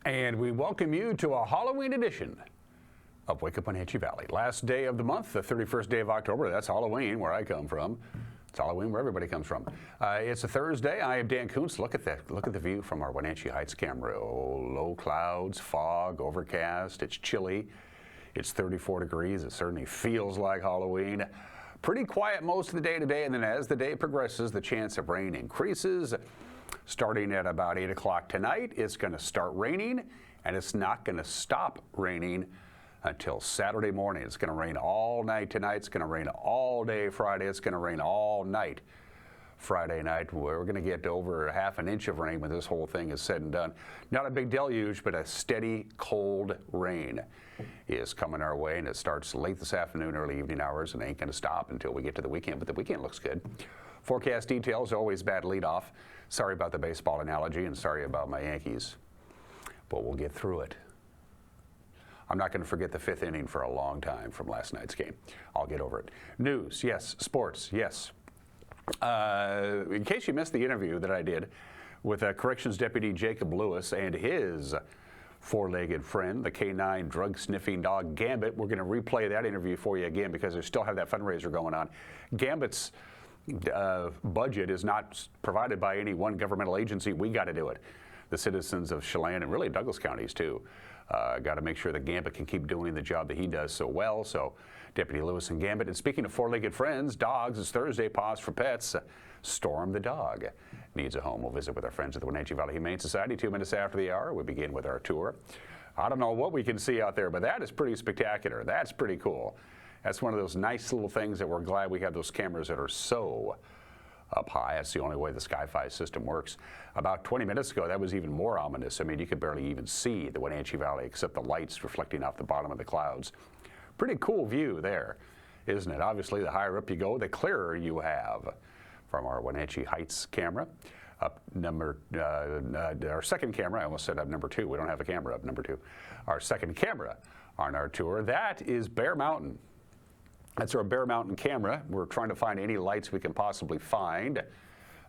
And we welcome you to a Halloween edition of Wake Up Wenatchee Valley. Last day of the month, the 31st day of October. That's Halloween, where I come from. It's Halloween where everybody comes from. It's a Thursday. I am Dan Kuntz. Look at the view from our Wenatchee Heights camera. Oh, low clouds, fog, overcast. It's chilly. It's 34 degrees. It certainly feels like Halloween. Pretty quiet most of the day today, and then as the day progresses, the chance of rain increases. Starting at about 8 o'clock tonight, it's going to start raining, and it's not going to stop raining until Saturday morning. It's going to rain all night tonight. It's going to rain all day Friday. It's going to rain all night Friday night. We're going to get over a half an inch of rain when this whole thing is said and done. Not a big deluge, but a steady, cold rain is coming our way, and it starts late this afternoon, early evening hours, and ain't going to stop until we get to the weekend, but the weekend looks good. Forecast details, always bad leadoff. Sorry about the baseball analogy, and sorry about my Yankees, but we'll get through it. I'm not going to forget the fifth inning for a long time from last night's game. I'll get over it. News, yes. Sports, yes. In case you missed the interview that I did with Corrections Deputy Jacob Lewis and his four-legged friend, the canine drug-sniffing dog Gambit, we're going to replay that interview for you again because they still have that fundraiser going on. Gambit's budget is not provided by any one governmental agency. We got to do it. The citizens of Chelan and really Douglas counties too got to make sure that Gambit can keep doing the job that he does so well. So Deputy Lewis and Gambit. And speaking of four-legged friends, dogs, it's Thursday, Paws for Pets. Storm the dog needs a home. We'll visit with our friends at the Wenatchee Valley Humane Society 2 minutes after the hour. We begin with our tour. I don't know what we can see out there, but that is pretty spectacular. That's pretty cool. That's one of those nice little things that we're glad we have those cameras that are so up high. That's the only way the Sky-Fi system works. About 20 minutes ago, that was even more ominous. I mean, you could barely even see the Wenatchee Valley except the lights reflecting off the bottom of the clouds. Pretty cool view there, isn't it? Obviously, the higher up you go, the clearer you have from our Wenatchee Heights camera. Up our second camera, I almost said up number 2. We don't have a camera up number 2. Our second camera on our tour, that is Bear Mountain. That's our Bear Mountain camera. We're trying to find any lights we can possibly find.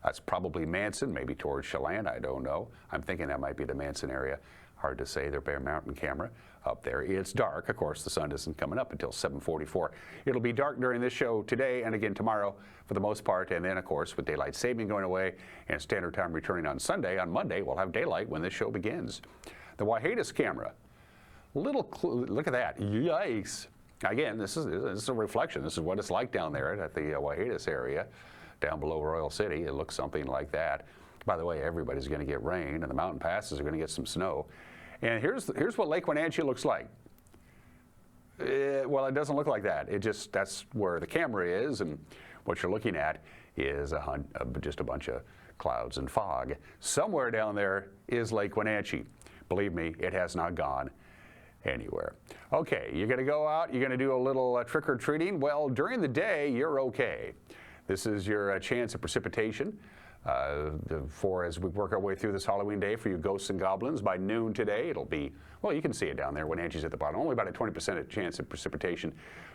That's probably Manson, maybe towards Chelan, I don't know. I'm thinking that might be the Manson area. Hard to say, their Bear Mountain camera up there. It's dark. Of course, the sun isn't coming up until 7:44. It'll be dark during this show today and again tomorrow for the most part. And then, of course, with daylight saving going away and standard time returning on Sunday, on Monday, we'll have daylight when this show begins. The Waihetas camera. Look at that. Yikes. Again, this is a reflection. This is what it's like down there at the Waihetas area, down below Royal City. It looks something like that. By the way, everybody's going to get rain, and the mountain passes are going to get some snow. And here's what Lake Wenatchee looks like. Well, it doesn't look like that. That's where the camera is, and what you're looking at is just a bunch of clouds and fog. Somewhere down there is Lake Wenatchee. Believe me, it has not gone anywhere. Okay, you're going to go out, you're going to do a little trick-or-treating. Well, during the day, you're okay. This is your chance of precipitation as we work our way through this Halloween day for you ghosts and goblins. By noon today, it'll be, well, you can see it down there. Wenatchee's at the bottom. Only about a 20% chance of precipitation,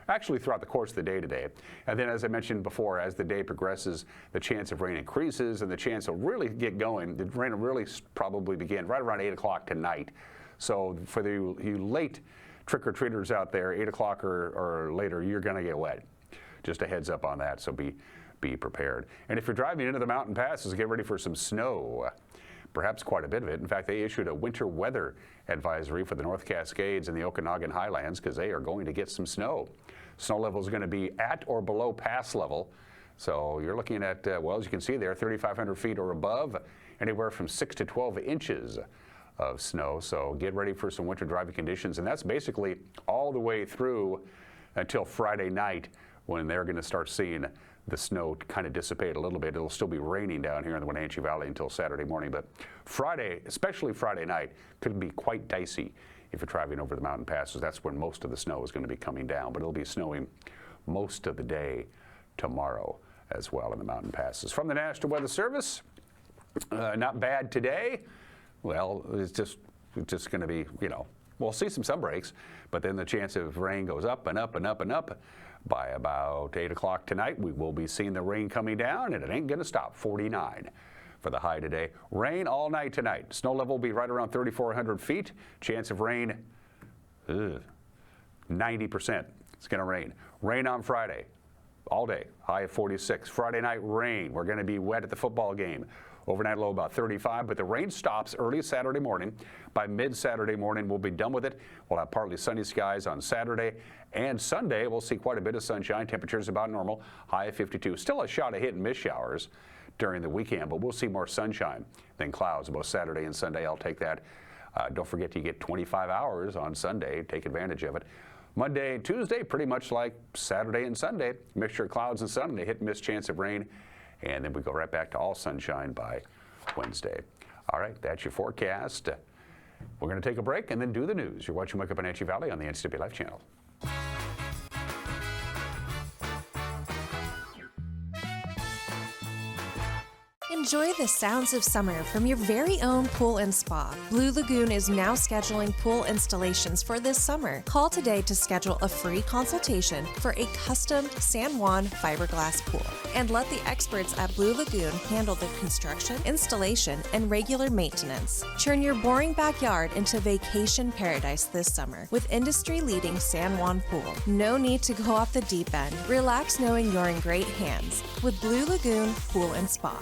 actually throughout the course of the day today. And then, as I mentioned before, as the day progresses, the chance of rain increases, and the chance will really get going. The rain will really probably begin right around 8 o'clock tonight. So for you late trick-or-treaters out there, 8 o'clock or later, you're going to get wet. Just a heads up on that, so be prepared. And if you're driving into the mountain passes, get ready for some snow, perhaps quite a bit of it. In fact, they issued a winter weather advisory for the North Cascades and the Okanagan Highlands because they are going to get some snow. Snow level is going to be at or below pass level. So you're looking at, well, as you can see there, 3,500 feet or above, anywhere from 6 to 12 inches of snow. So get ready for some winter driving conditions. And that's basically all the way through until Friday night when they're going to start seeing the snow kind of dissipate a little bit. It'll still be raining down here in the Wenatchee Valley until Saturday morning. But Friday, especially Friday night, could be quite dicey if you're driving over the mountain passes. That's when most of the snow is going to be coming down. But it'll be snowing most of the day tomorrow as well in the mountain passes. From the National Weather Service, not bad today. Well, it's just going to be, we'll see some sun breaks, but then the chance of rain goes up and up and up and up. By about 8 o'clock tonight, we will be seeing the rain coming down, and it ain't going to stop. 49 for the high today. Rain all night tonight. Snow level will be right around 3,400 feet. Chance of rain, 90%. It's going to rain. Rain on Friday, all day, high of 46. Friday night, rain. We're going to be wet at the football game. Overnight low about 35, but the rain stops early Saturday morning. By mid-Saturday morning, we'll be done with it. We'll have partly sunny skies on Saturday and Sunday. We'll see quite a bit of sunshine. Temperatures about normal, high of 52. Still a shot of hit and miss showers during the weekend, but we'll see more sunshine than clouds both Saturday and Sunday. I'll take that. Don't forget you get 25 hours on Sunday. Take advantage of it. Monday and Tuesday, pretty much like Saturday and Sunday. Mixture of clouds and sun, and a hit and miss chance of rain. And then we go right back to all sunshine by Wednesday. All right, that's your forecast. We're going to take a break and then do the news. You're watching Wake Up Wenatchee Valley on the NCW Life Channel. Enjoy the sounds of summer from your very own pool and spa. Blue Lagoon is now scheduling pool installations for this summer. Call today to schedule a free consultation for a custom San Juan fiberglass pool. And let the experts at Blue Lagoon handle the construction, installation, and regular maintenance. Turn your boring backyard into vacation paradise this summer with industry-leading San Juan pool. No need to go off the deep end. Relax knowing you're in great hands with Blue Lagoon Pool and Spa.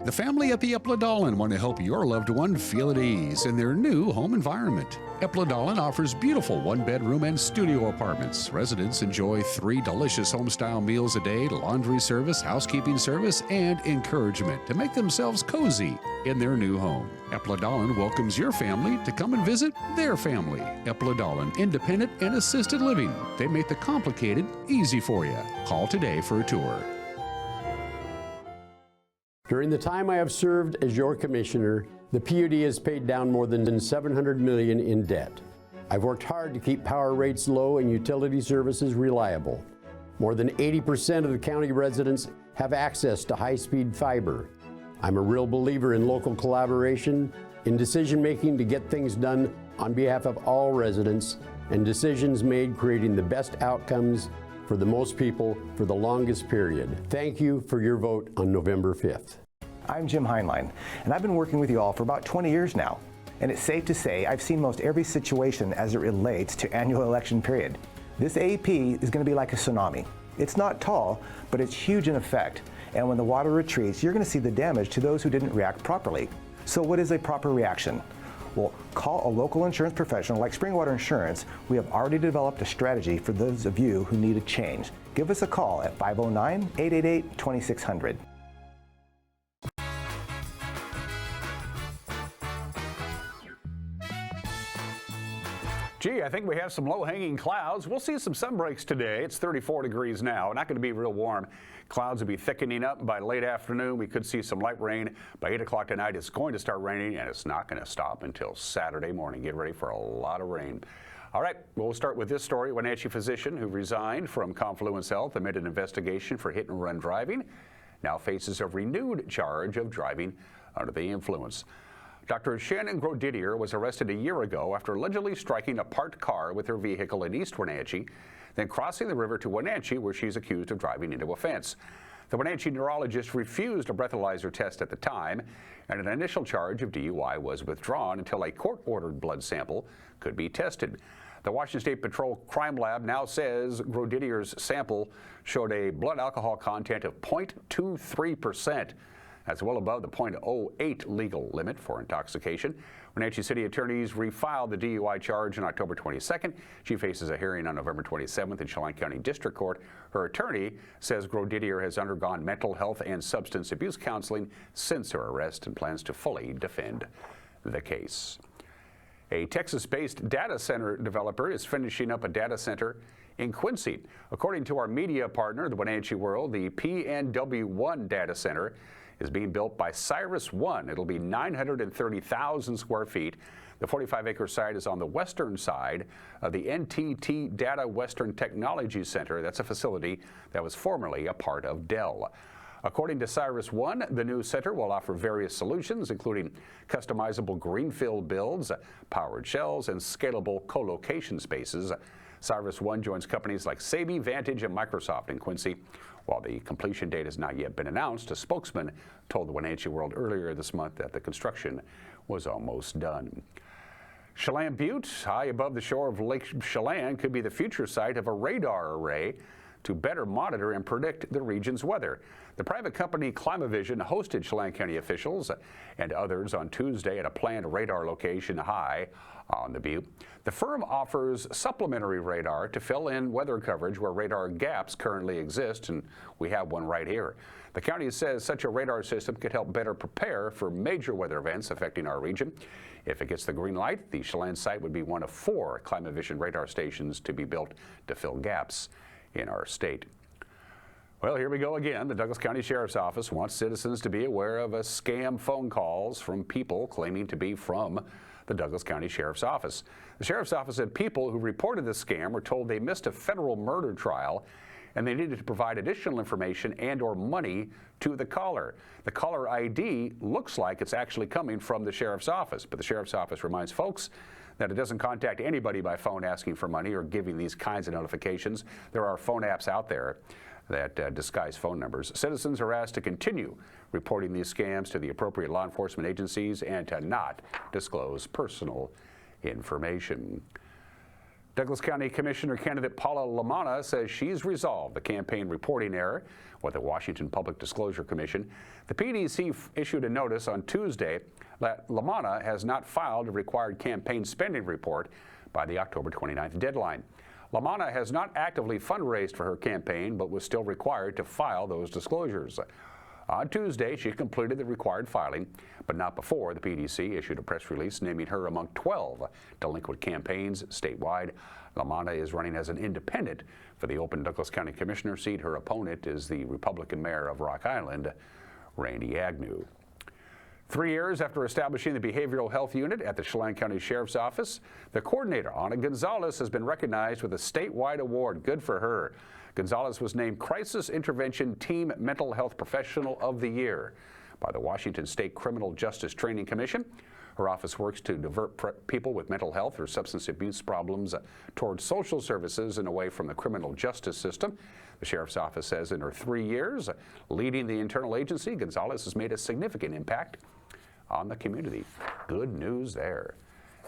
The family at the Epladolin want to help your loved one feel at ease in their new home environment. Epladolin offers beautiful one-bedroom and studio apartments. Residents enjoy 3 delicious home-style meals a day, laundry service, housekeeping service, and encouragement to make themselves cozy in their new home. Epladolin welcomes your family to come and visit their family. Epladolin, independent and assisted living. They make the complicated easy for you. Call today for a tour. During the time I have served as your commissioner, the PUD has paid down more than $700 million in debt. I've worked hard to keep power rates low and utility services reliable. More than 80% of the county residents have access to high-speed fiber. I'm a real believer in local collaboration, in decision-making to get things done on behalf of all residents, and decisions made creating the best outcomes for the most people for the longest period. Thank you for your vote on November 5th. I'm Jim Heinlein, and I've been working with you all for about 20 years now. And it's safe to say I've seen most every situation as it relates to annual election period. This AEP is going to be like a tsunami. It's not tall, but it's huge in effect. And when the water retreats, you're going to see the damage to those who didn't react properly. So what is a proper reaction? Well, call a local insurance professional like Springwater Insurance. We have already developed a strategy for those of you who need a change. Give us a call at 509-888-2600. Gee, I think we have some low-hanging clouds. We'll see some sun breaks today. It's 34 degrees now. Not going to be real warm. Clouds will be thickening up by late afternoon. We could see some light rain. By 8 o'clock tonight, it's going to start raining, and it's not going to stop until Saturday morning. Get ready for a lot of rain. All right, we'll start with this story. Wenatchee physician who resigned from Confluence Health amid an investigation for hit-and-run driving now faces a renewed charge of driving under the influence. Dr. Shannon Grodidier was arrested a year ago after allegedly striking a parked car with her vehicle in East Wenatchee, then crossing the river to Wenatchee, where she's accused of driving into a fence. The Wenatchee neurologist refused a breathalyzer test at the time, and an initial charge of DUI was withdrawn until a court-ordered blood sample could be tested. The Washington State Patrol Crime Lab now says Grodidier's sample showed a blood alcohol content of 0.23%. That's well above the 0.08 legal limit for intoxication. Wenatchee City attorneys refiled the DUI charge on October 22nd. She faces a hearing on November 27th in Chelan County District Court. Her attorney says Grodidier has undergone mental health and substance abuse counseling since her arrest and plans to fully defend the case. A Texas-based data center developer is finishing up a data center in Quincy. According to our media partner, the Wenatchee World, the PNW1 data center is being built by Cyrus One. It'll be 930,000 square feet. The 45-acre site is on the western side of the NTT Data Western Technology Center. That's a facility that was formerly a part of Dell. According to Cyrus One, the new center will offer various solutions, including customizable greenfield builds, powered shells, and scalable co-location spaces. Cyrus One joins companies like Saby, Vantage, and Microsoft in Quincy. While the completion date has not yet been announced, a spokesman told the Wenatchee World earlier this month that the construction was almost done. Chelan Butte, high above the shore of Lake Chelan, could be the future site of a radar array to better monitor and predict the region's weather. The private company Climavision hosted Chelan County officials and others on Tuesday at a planned radar location high on the Butte. The firm offers supplementary radar to fill in weather coverage where radar gaps currently exist, and we have one right here. The county says such a radar system could help better prepare for major weather events affecting our region. If it gets the green light, the Chelan site would be one of 4 Climavision radar stations to be built to fill gaps in our state. Well, here we go again. The Douglas County Sheriff's Office wants citizens to be aware of scam phone calls from people claiming to be from the Douglas County Sheriff's Office. The Sheriff's Office said people who reported the scam were told they missed a federal murder trial and they needed to provide additional information and/or money to the caller. The caller ID looks like it's actually coming from the Sheriff's Office, but the Sheriff's Office reminds folks that it doesn't contact anybody by phone asking for money or giving these kinds of notifications. There are phone apps out there that disguise phone numbers. Citizens are asked to continue reporting these scams to the appropriate law enforcement agencies and to not disclose personal information. Douglas County Commissioner candidate Paula LaManna says she's resolved the campaign reporting error with the Washington Public Disclosure Commission. The PDC issued a notice on Tuesday that LaManna has not filed a required campaign spending report by the October 29th deadline. LaManna has not actively fundraised for her campaign, but was still required to file those disclosures. On Tuesday, she completed the required filing, but not before the PDC issued a press release naming her among 12 delinquent campaigns statewide. LaManna is running as an independent for the open Douglas County Commissioner seat. Her opponent is the Republican mayor of Rock Island, Randy Agnew. 3 years after establishing the Behavioral Health Unit at the Chelan County Sheriff's Office, the coordinator, Ana Gonzalez, has been recognized with a statewide award. Good for her. Gonzalez was named Crisis Intervention Team Mental Health Professional of the Year by the Washington State Criminal Justice Training Commission. Her office works to divert people with mental health or substance abuse problems towards social services and away from the criminal justice system. The Sheriff's Office says in her 3 years leading the internal agency, Gonzalez has made a significant impact on the community. Good news there.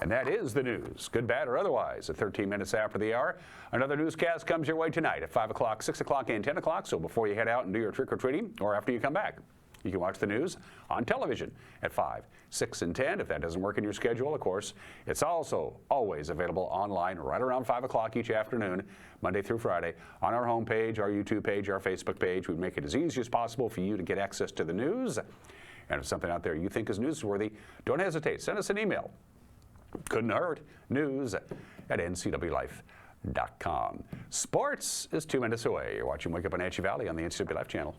And that is the news, good, bad, or otherwise. At 13 minutes after the hour, another newscast comes your way tonight at 5 o'clock, 6 o'clock, and 10 o'clock. So before you head out and do your trick-or-treating, or after you come back, you can watch the news on television at 5, 6, and 10. If that doesn't work in your schedule, of course, it's also always available online right around 5 o'clock each afternoon, Monday through Friday, on our homepage, our YouTube page, our Facebook page. We make it as easy as possible for you to get access to the news. And if something out there you think is newsworthy, don't hesitate. Send us an email. Couldn't hurt. news@ncwlife.com. Sports is 2 minutes away. You're watching Wake Up Wenatchee Valley on the NCW Life channel.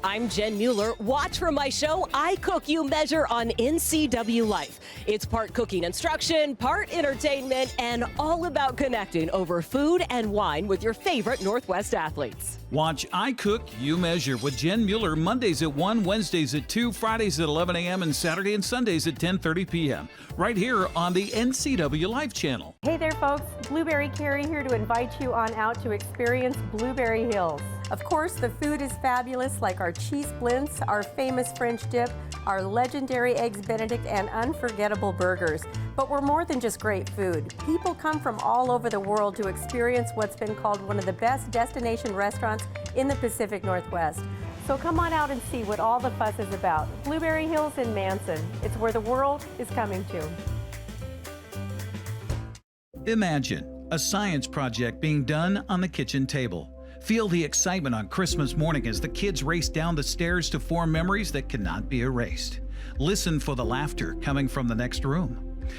I'm Jen Mueller. Watch for my show, I Cook, You Measure on NCW Life. It's part cooking instruction, part entertainment, and all about connecting over food and wine with your favorite Northwest athletes. Watch I Cook, You Measure with Jen Mueller Mondays at 1, Wednesdays at 2, Fridays at 11 a.m., and Saturday and Sundays at 10:30 p.m. right here on the NCW Life channel. Hey there, folks. Blueberry Carrie here to invite you on out to experience Blueberry Hills. Of course, the food is fabulous, like our cheese splints, our famous French dip, our legendary Eggs Benedict, and unforgettable burgers. But we're more than just great food. People come from all over the world to experience what's been called one of the best destination restaurants in the Pacific Northwest. So come on out and see what all the fuss is about. Blueberry Hills in Manson. It's where the world is coming to. Imagine a science project being done on the kitchen table. Feel the excitement on Christmas morning as the kids race down the stairs to form memories that cannot be erased. Listen for the laughter coming from the next room.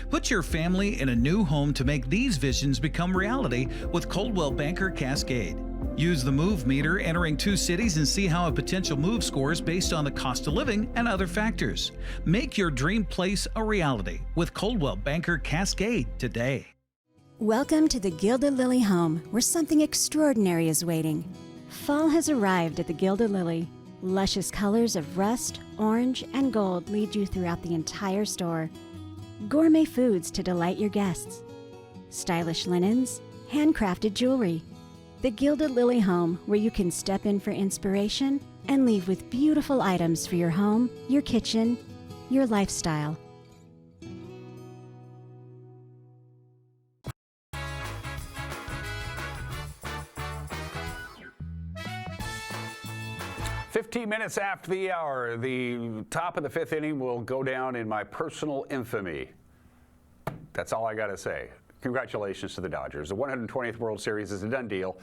Put your family in a new home to make these visions become reality with Coldwell Banker Cascade. Use the Move Meter entering 2 cities and see how a potential move scores based on the cost of living and other factors. Make your dream place a reality with Coldwell Banker Cascade today. Welcome to the Gilded Lily home, where something extraordinary is waiting. Fall has arrived at the Gilded Lily. Luscious colors of rust, orange, and gold lead you throughout the entire store. Gourmet foods to delight your guests. Stylish linens, handcrafted jewelry. The Gilded Lily Home, where you can step in for inspiration and leave with beautiful items for your home, your kitchen, your lifestyle. "15 minutes after the hour, the top of the fifth inning will go down in my personal infamy." That's all I got to say. Congratulations to the Dodgers. The 120th World Series is a done deal.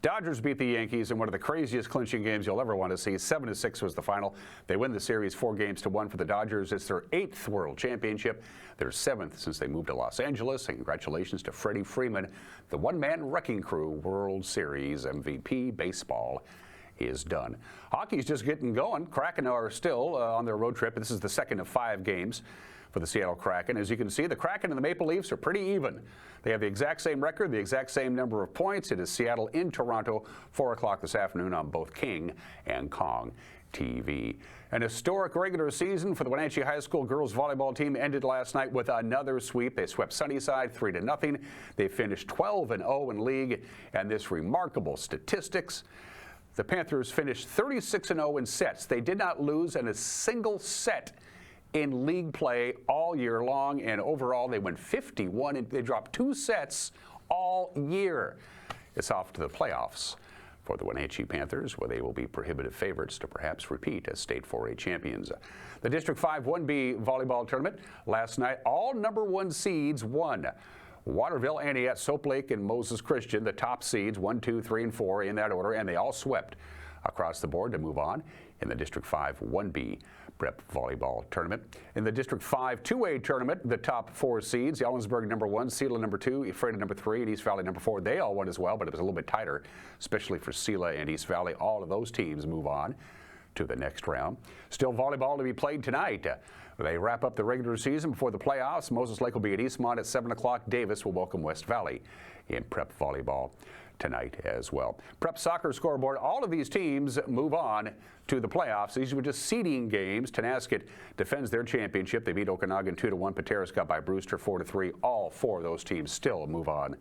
Dodgers beat the Yankees in one of the craziest clinching games you'll ever want to see. 7-6 was the final. They win the series 4-1 for the Dodgers. It's their 8th World Championship, their 7th since they moved to Los Angeles. And congratulations to Freddie Freeman, the one-man wrecking crew World Series MVP. Baseball is done. Hockey's just getting going. Kraken are still on their road trip. This is the second of 5 games for the Seattle Kraken. As you can see, the Kraken and the Maple Leafs are pretty even. They have the exact same record, the exact same number of points. It is Seattle in Toronto, 4 o'clock this afternoon on both King and Kong TV. An historic regular season for the Wenatchee High School girls volleyball team ended last night with another sweep. They swept Sunnyside 3-0. They finished 12-0 in league, and this remarkable statistics: the Panthers finished 36-0 in sets. They did not lose in a single set in league play all year long, and overall they went 51, and they dropped 2 sets all year. It's off to the playoffs for the Wenatchee Panthers, where they will be prohibitive favorites to perhaps repeat as state 4A champions. The District 5 1B volleyball tournament last night, all number 1 seeds won. Waterville, Antioch, Soap Lake, and Moses Christian, the top seeds, 1, 2, 3, and 4 in that order, and they all swept across the board to move on in the District 5 1B prep volleyball tournament. In the District 5 2A tournament, the top 4 seeds, Ellensburg number 1, Sela number 2, Ephrata number 3, and East Valley number 4, they all won as well, but it was a little bit tighter, especially for Sela and East Valley. All of those teams move on to the next round. Still volleyball to be played tonight. They wrap up the regular season before the playoffs. Moses Lake will be at Eastmont at 7 o'clock. Davis will welcome West Valley in prep volleyball tonight as well. Prep soccer scoreboard, all of these teams move on to the playoffs. These were just seeding games. Tenasket defends their championship. They beat Okanagan 2-1. Pateros got by Brewster 4-3. All 4 of those teams still move on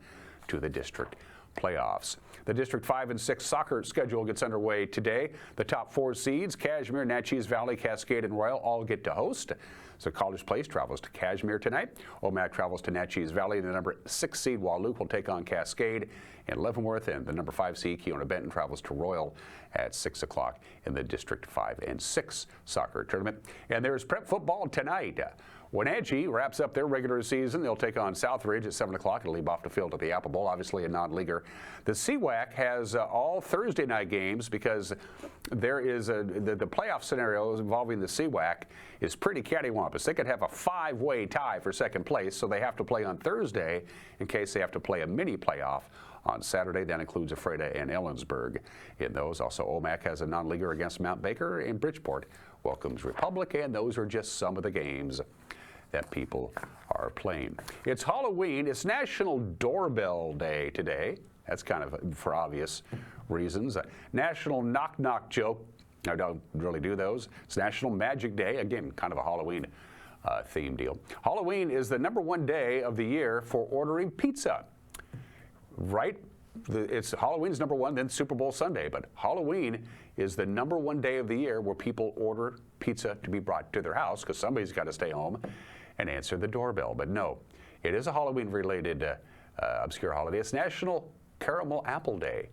to the district playoffs. The District 5 and 6 soccer schedule gets underway today. The top 4 seeds, Cashmere, Natchez Valley, Cascade, and Royal, all get to host. So College Place travels to Cashmere tonight. Omak travels to Natchez Valley. The number 6 seed, Wahluke, will take on Cascade in Leavenworth, and the number 5 seed, Keona Benton, travels to Royal at 6 o'clock in the District 5 and 6 soccer tournament. And there's prep football tonight. Wenatchee wraps up their regular season. They'll take on Southridge at 7 o'clock. It'll leave off the field at the Apple Bowl, obviously a non-leaguer. The CWAC has all Thursday night games because there is the playoff scenarios involving the CWAC is pretty cattywampus. They could have a 5-way tie for second place, so they have to play on Thursday in case they have to play a mini playoff on Saturday. That includes Ephrata and Ellensburg in those. Also, Omak has a non-leaguer against Mount Baker, and Bridgeport welcomes Republic, and those are just some of the games that people are playing. It's Halloween. It's National Doorbell Day today. That's kind of for obvious reasons. National Knock Knock Joke. I don't really do those. It's National Magic Day. Again, kind of a Halloween theme deal. Halloween is the number 1 day of the year for ordering pizza. Right? It's Halloween's number 1, then Super Bowl Sunday. But Halloween is the number 1 day of the year where people order pizza to be brought to their house because somebody's got to stay home and answer the doorbell. But no, it is a Halloween-related obscure holiday. It's National Caramel Apple Day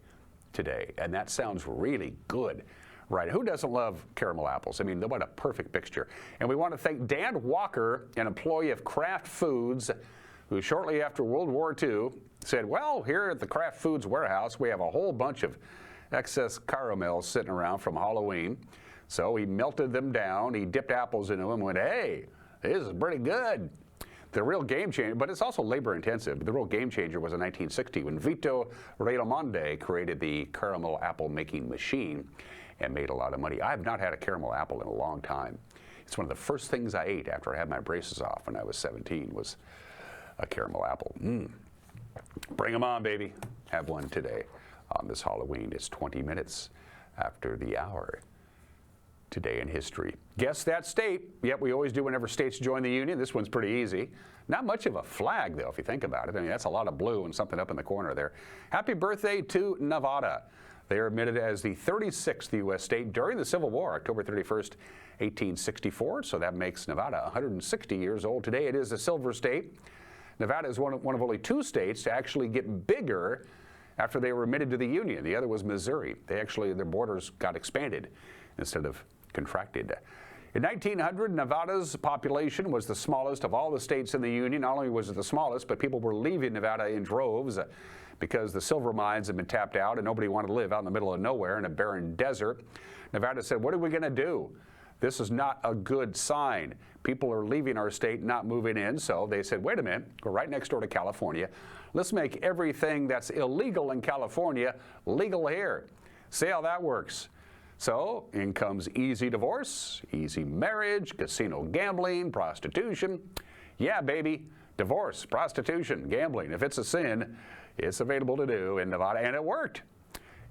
today, and that sounds really good. Right, who doesn't love caramel apples? I mean, what a perfect mixture. And we want to thank Dan Walker, an employee of Kraft Foods, who shortly after World War II said, well, here at the Kraft Foods warehouse, we have a whole bunch of excess caramels sitting around from Halloween. So he melted them down, he dipped apples into them and went, hey, this is pretty good. The real game changer, but it's also labor intensive. The real game changer was in 1960 when Vito Raimondi created the caramel apple making machine and made a lot of money. I have not had a caramel apple in a long time. It's one of the first things I ate after I had my braces off when I was 17 was a caramel apple. Bring them on, baby. Have one today on this Halloween. It's 20 minutes after the hour. Today in history. Guess that state. Yep, we always do whenever states join the union. This one's pretty easy. Not much of a flag, though, if you think about it. I mean, that's a lot of blue and something up in the corner there. Happy birthday to Nevada. They are admitted as the 36th U.S. state during the Civil War, October 31st, 1864. So that makes Nevada 160 years old. Today it is a silver state. Nevada is one of only 2 states to actually get bigger after they were admitted to the Union. The other was Missouri. Their borders got expanded instead of contracted. In 1900, Nevada's population was the smallest of all the states in the Union. Not only was it the smallest, but people were leaving Nevada in droves because the silver mines had been tapped out and nobody wanted to live out in the middle of nowhere in a barren desert. Nevada said, what are we going to do? This is not a good sign. People are leaving our state, not moving in. So they said, wait a minute, we're right next door to California. Let's make everything that's illegal in California legal here. See how that works. So in comes easy divorce, easy marriage, casino gambling, prostitution. Yeah, baby, divorce, prostitution, gambling. If it's a sin, it's available to do in Nevada, and it worked.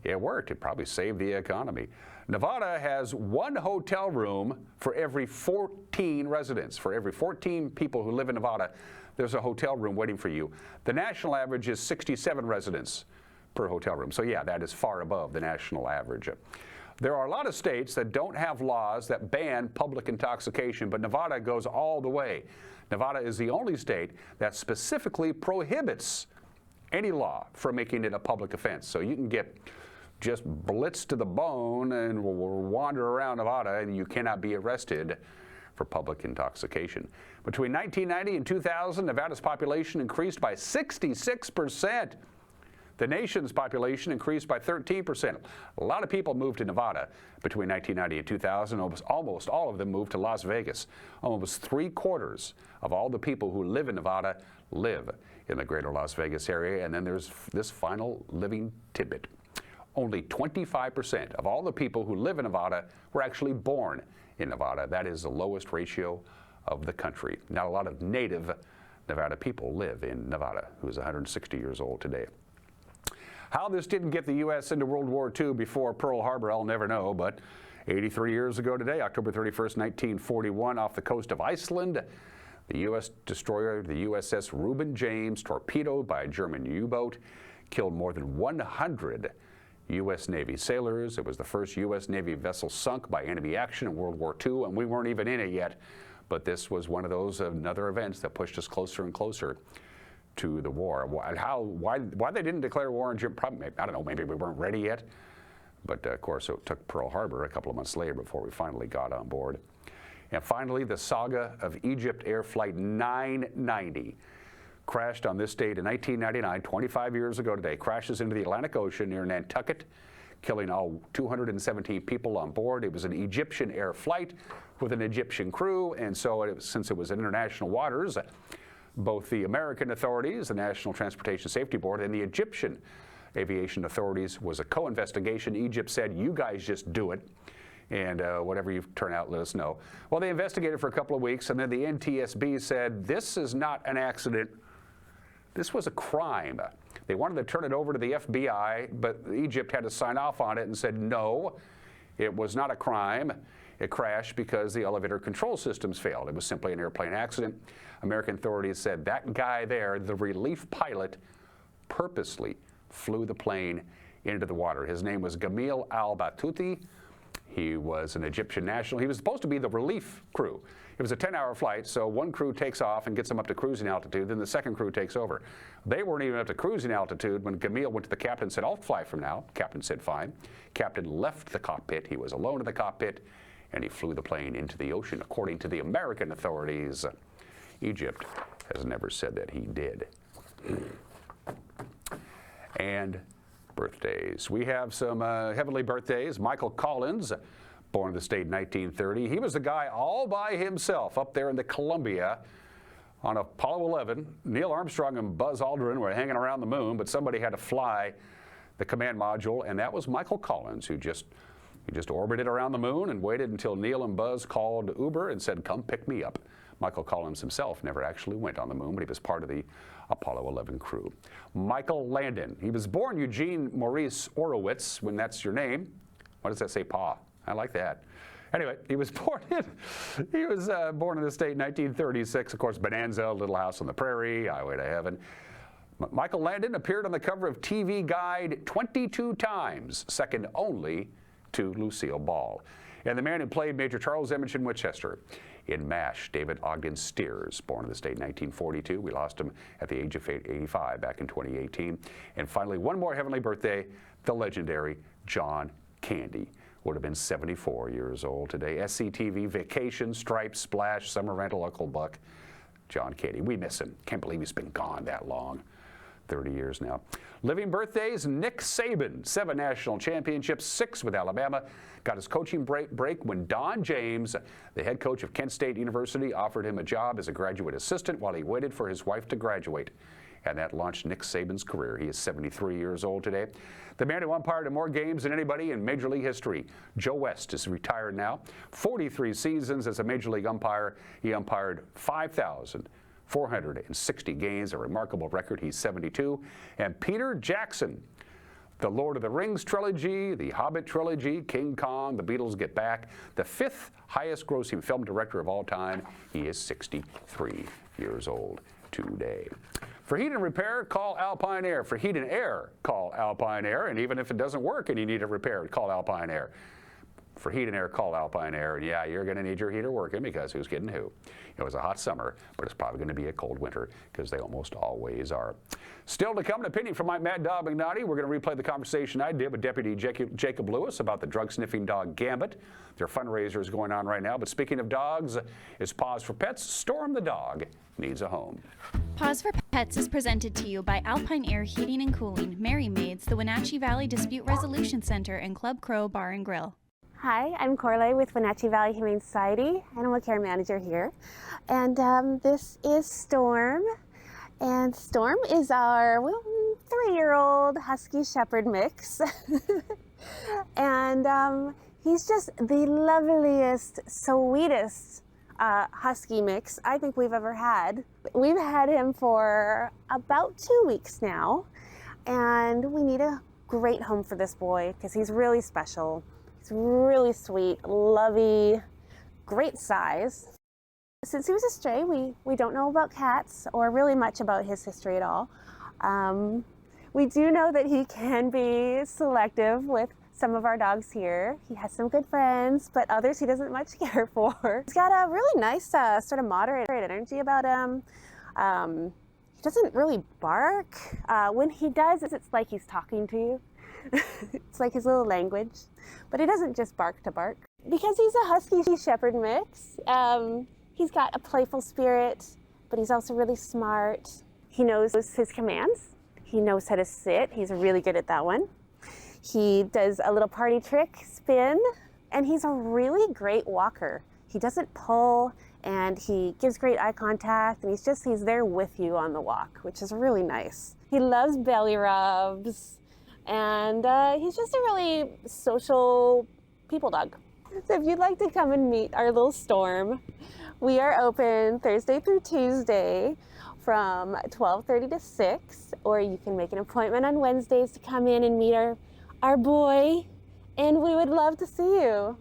It worked. It probably saved the economy. Nevada has 1 hotel room for every 14 residents. For every 14 people who live in Nevada, there's a hotel room waiting for you. The national average is 67 residents per hotel room. So yeah, that is far above the national average. There are a lot of states that don't have laws that ban public intoxication, but Nevada goes all the way. Nevada is the only state that specifically prohibits any law from making it a public offense. So you can get just blitzed to the bone and wander around Nevada and you cannot be arrested for public intoxication. Between 1990 and 2000, Nevada's population increased by 66%. The nation's population increased by 13%. A lot of people moved to Nevada between 1990 and 2000. Almost all of them moved to Las Vegas. Almost 3/4 of all the people who live in Nevada live in the greater Las Vegas area. And then there's this final living tidbit. Only 25% of all the people who live in Nevada were actually born in Nevada. That is the lowest ratio of the country. Not a lot of native Nevada people live in Nevada, who is 160 years old today. How this didn't get the U.S. into World War II before Pearl Harbor, I'll never know, but 83 years ago today, October 31st, 1941, off the coast of Iceland, the U.S. destroyer, the USS Reuben James, torpedoed by a German U-boat, killed more than 100 U.S. Navy sailors. It was the first U.S. Navy vessel sunk by enemy action in World War II, and we weren't even in it yet, but this was one of those another events that pushed us closer and closer to the war. Why they didn't declare war on Jim? Probably, I don't know. Maybe we weren't ready yet. But of course, it took Pearl Harbor a couple of months later before we finally got on board. And finally, the saga of Egypt Air Flight 990 crashed on this date in 1999, 25 years ago today. Crashes into the Atlantic Ocean near Nantucket, killing all 217 people on board. It was an Egyptian air flight with an Egyptian crew, and so since it was in international waters, both the American authorities, the National Transportation Safety Board, and the Egyptian aviation authorities was a co-investigation. Egypt said, you guys just do it, and whatever you turn out, let us know. Well, they investigated for a couple of weeks, and then the NTSB said, this is not an accident. This was a crime. They wanted to turn it over to the FBI, but Egypt had to sign off on it and said, no, it was not a crime. It crashed because the elevator control systems failed. It was simply an airplane accident. American authorities said that guy there, the relief pilot, purposely flew the plane into the water. His name was Gamil al-Batouti. He was an Egyptian national. He was supposed to be the relief crew. It was a 10-hour flight, so one crew takes off and gets them up to cruising altitude, then the second crew takes over. They weren't even up to cruising altitude when Gamil went to the captain and said, I'll fly from now. Captain said, fine. Captain left the cockpit. He was alone in the cockpit, and he flew the plane into the ocean. According to the American authorities, Egypt has never said that he did. And birthdays. We have some heavenly birthdays. Michael Collins, born in the state in 1930. He was the guy all by himself up there in the Columbia on Apollo 11. Neil Armstrong and Buzz Aldrin were hanging around the moon, but somebody had to fly the command module, and that was Michael Collins, who just orbited around the moon and waited until Neil and Buzz called Uber and said, come pick me up. Michael Collins himself never actually went on the moon, but he was part of the Apollo 11 crew. Michael Landon. He was born Eugene Maurice Orowitz, when that's your name. What does that say, Pa? I like that. Anyway, he was born in the state in 1936. Of course, Bonanza, Little House on the Prairie, Highway to Heaven. Michael Landon appeared on the cover of TV Guide 22 times, second only to Lucille Ball. And the man who played Major Charles Edmondson Winchester in MASH, David Ogden Steers, born in the state in 1942. We lost him at the age of 85 back in 2018. And finally, one more heavenly birthday, the legendary John Candy. Would have been 74 years old today. SCTV, Vacation, Stripes, Splash, Summer Rental, Uncle Buck. John Candy, we miss him. Can't believe he's been gone that long. 30 years now. Living birthdays, Nick Saban, 7 national championships, 6 with Alabama. Got his coaching break when Don James, the head coach of Kent State University, offered him a job as a graduate assistant while he waited for his wife to graduate. And that launched Nick Saban's career. He is 73 years old today. The man who umpired in more games than anybody in Major League history, Joe West, is retired now. 43 seasons as a Major League umpire. He umpired 5,460 games, a remarkable record. He's 72. And Peter Jackson, the Lord of the Rings trilogy, the Hobbit trilogy, King Kong, The Beatles Get Back, the 5th highest grossing film director of all time. He is 63 years old today. For heat and repair, call Alpine Air. For heat and air, call Alpine Air. And even if it doesn't work and you need it repaired, call Alpine Air. For heat and air, call Alpine Air. And yeah, you're going to need your heater working because who's kidding who? It was a hot summer, but it's probably going to be a cold winter because they almost always are. Still to come, an opinion from my Mad Dog McNaughty. We're going to replay the conversation I did with Deputy Jacob Lewis about the drug-sniffing dog Gambit. Their fundraiser is going on right now. But speaking of dogs, it's Pause for Pets. Storm the dog needs a home. Pause for Pets is presented to you by Alpine Air Heating and Cooling, Merry Maids, the Wenatchee Valley Dispute Resolution Center, and Club Crow Bar and Grill. Hi, I'm Corley with Wenatchee Valley Humane Society, Animal Care Manager here. And this is Storm. And Storm is our 3-year-old Husky Shepherd mix. And he's just the loveliest, sweetest Husky mix I think we've ever had. We've had him for about 2 weeks now. And we need a great home for this boy because he's really special. He's really sweet, lovey, great size. Since he was a stray, we don't know about cats or really much about his history at all. We do know that he can be selective with some of our dogs here. He has some good friends, but others he doesn't much care for. He's got a really nice sort of moderate energy about him. He doesn't really bark. When he does, it's like he's talking to you. It's like his little language, but he doesn't just bark to bark. Because he's a Husky Shepherd mix, he's got a playful spirit, but he's also really smart. He knows his commands. He knows how to sit. He's really good at that one. He does a little party trick spin, and he's a really great walker. He doesn't pull, and he gives great eye contact, and he's there with you on the walk, which is really nice. He loves belly rubs. And he's just a really social people dog. So if you'd like to come and meet our little Storm, we are open Thursday through Tuesday from 12:30 to 6, or you can make an appointment on Wednesdays to come in and meet our boy, and we would love to see you.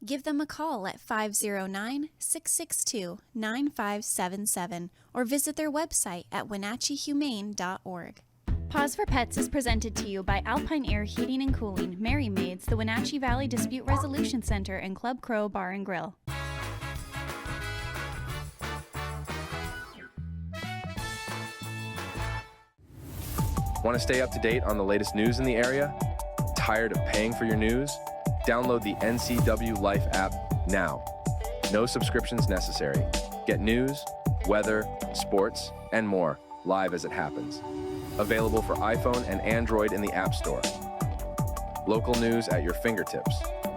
Give them a call at 509-662-9577 or visit their website at wenatcheehumane.org. Pause for Pets is presented to you by Alpine Air Heating and Cooling, Merry Maids, the Wenatchee Valley Dispute Resolution Center, and Club Crow Bar and Grill. Want to stay up to date on the latest news in the area? Tired of paying for your news? Download the NCW Life app now. No subscriptions necessary. Get news, weather, sports, and more live as it happens. Available for iPhone and Android in the App Store. Local news at your fingertips.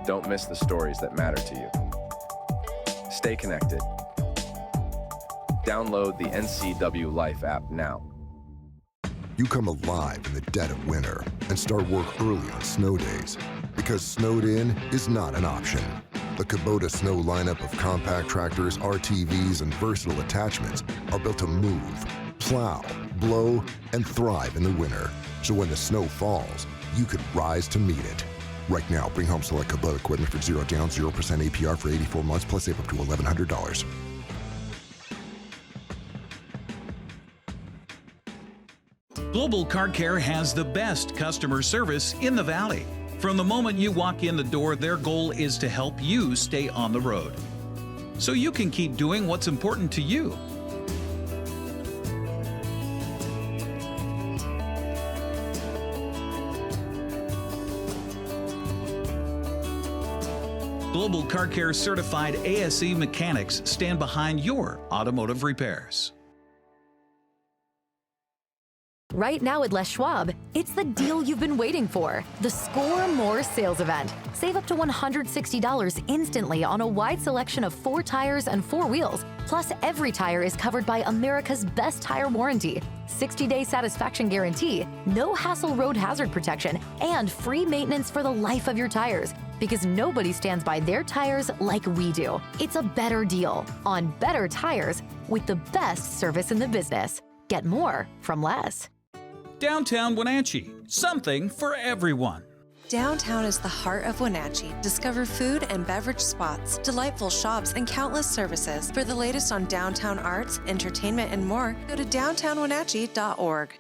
Don't miss the stories that matter to you. Stay connected. Download the NCW Life app now. You come alive in the dead of winter and start work early on snow days because snowed in is not an option. The Kubota Snow lineup of compact tractors, RTVs, and versatile attachments are built to move, plow, blow, and thrive in the winter. So when the snow falls, you can rise to meet it. Right now, bring home select Kubota equipment for 0 down, 0% APR for 84 months, plus save up to $1,100. Global Car Care has the best customer service in the Valley. From the moment you walk in the door, their goal is to help you stay on the road, so you can keep doing what's important to you. Global Car Care certified ASE mechanics stand behind your automotive repairs. Right now at Les Schwab, it's the deal you've been waiting for, the Score More sales event. Save up to $160 instantly on a wide selection of 4 tires and 4 wheels. Plus, every tire is covered by America's best tire warranty, 60-day satisfaction guarantee, no hassle road hazard protection, and free maintenance for the life of your tires. Because nobody stands by their tires like we do. It's a better deal on better tires with the best service in the business. Get more from Les. Downtown Wenatchee, something for everyone. Downtown is the heart of Wenatchee. Discover food and beverage spots, delightful shops, and countless services. For the latest on downtown arts, entertainment, and more, go to downtownwenatchee.org.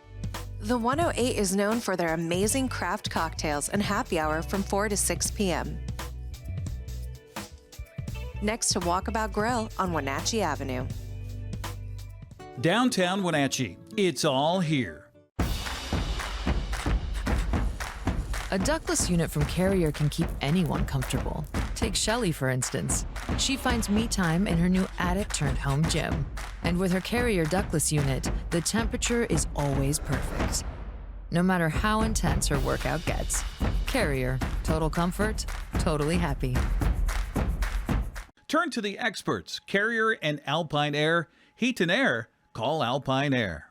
The 108 is known for their amazing craft cocktails and happy hour from 4 to 6 p.m. Next to Walkabout Grill on Wenatchee Avenue. Downtown Wenatchee, it's all here. A ductless unit from Carrier can keep anyone comfortable. Take Shelly, for instance. She finds me time in her new attic-turned-home gym. And with her Carrier ductless unit, the temperature is always perfect. No matter how intense her workout gets. Carrier. Total comfort, totally happy. Turn to the experts, Carrier and Alpine Air. Heat and air, call Alpine Air.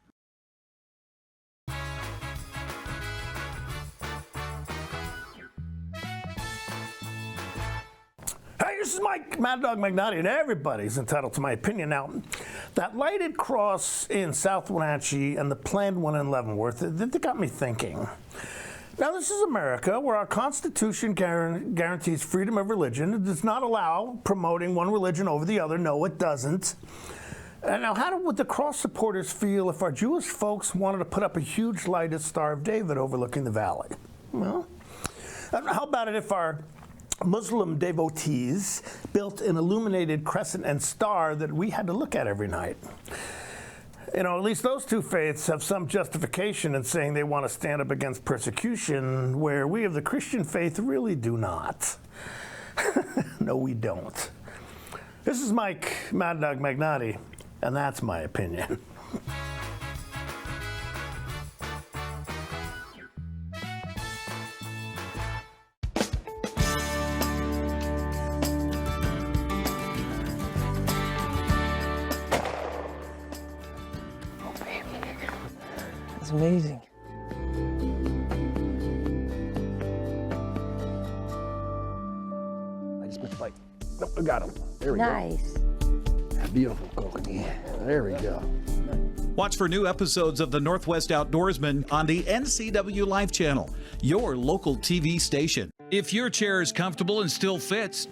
Hey, this is Mike, Mad Dog Magnotti, and everybody's entitled to my opinion. Now, that lighted cross in South Wenatchee and the planned one in Leavenworth, they got me thinking. Now, this is America, where our Constitution guarantees freedom of religion. It does not allow promoting one religion over the other. No, it doesn't. And now, how would the cross supporters feel if our Jewish folks wanted to put up a huge lighted Star of David overlooking the valley? Well, how about it if our Muslim devotees built an illuminated crescent and star that we had to look at every night? You know, at least those two faiths have some justification in saying they want to stand up against persecution, where we of the Christian faith really do not. No, we don't. This is Mike, Mad Dog Magnotti, and that's my opinion. That's amazing. I just missed a bite. Nope, I got him. There we go. Nice. Beautiful kokanee. There we go. Watch for new episodes of the Northwest Outdoorsman on the NCW Life Channel, your local TV station. If your chair is comfortable and still fits,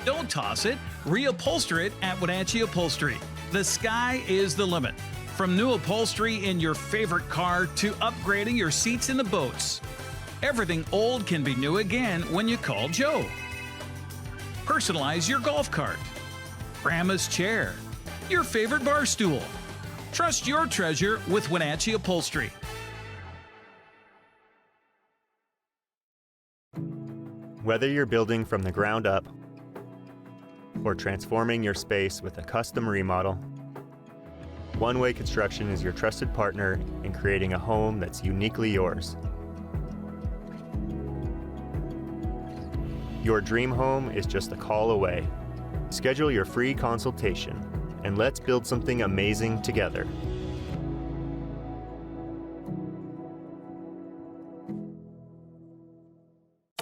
don't toss it. Reupholster it at Wenatchee Upholstery. The sky is the limit. From new upholstery in your favorite car to upgrading your seats in the boats. Everything old can be new again when you call Joe. Personalize your golf cart, grandma's chair, your favorite bar stool. Trust your treasure with Wenatchee Upholstery. Whether you're building from the ground up or transforming your space with a custom remodel, One Way Construction is your trusted partner in creating a home that's uniquely yours. Your dream home is just a call away. Schedule your free consultation and let's build something amazing together.